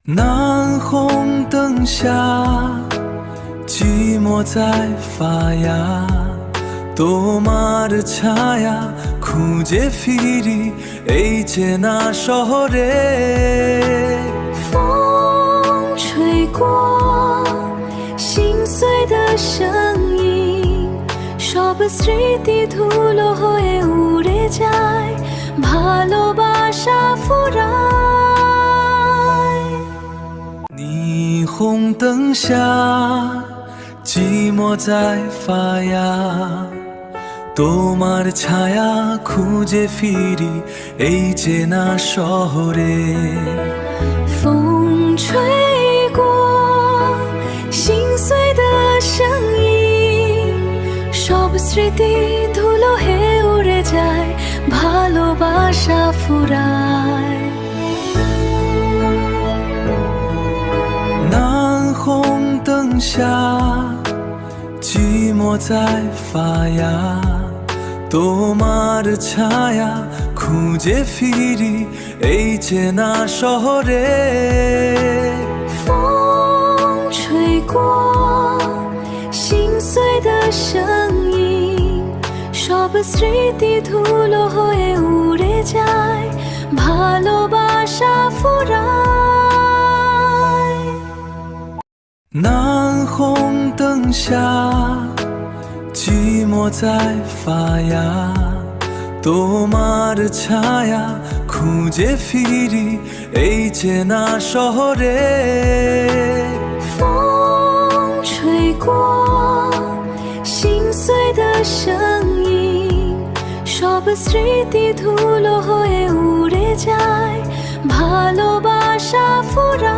南红灯下，寂寞在发芽。তোমার ছায়া খুঁজে ফিরি এই চেনা শহরে。风吹过，心碎的声音，সব স্মৃতি ধুলো হয়ে উড়ে যায়, ভালোবাসা ফুরায়।霓虹灯下，寂寞在发芽。তোমার ছায়া খুঁজে ফিরি এই চেনা শহরে。风吹过，心碎的声音，সব স্মৃতি ধুলো হয়ে উড়ে যায়, ভালোবাসা ফুরায়।南红灯下，寂寞在发芽。তোমার ছায়া খুঁজে ফিরি এই চেনা শহরে。风吹过，心碎的声音，সব স্মৃতি ধুলো হয়ে উড়ে যায়, ভালোবাসা ফুরায়।南红灯下，寂寞在发芽。তোমার ছায়া খুঁজে ফিরি এই চেনা শহরে।风吹过，心碎的声音，সব স্মৃতি ধুলো হয়ে উড়ে যায়, ভালোবাসা ফুরায়।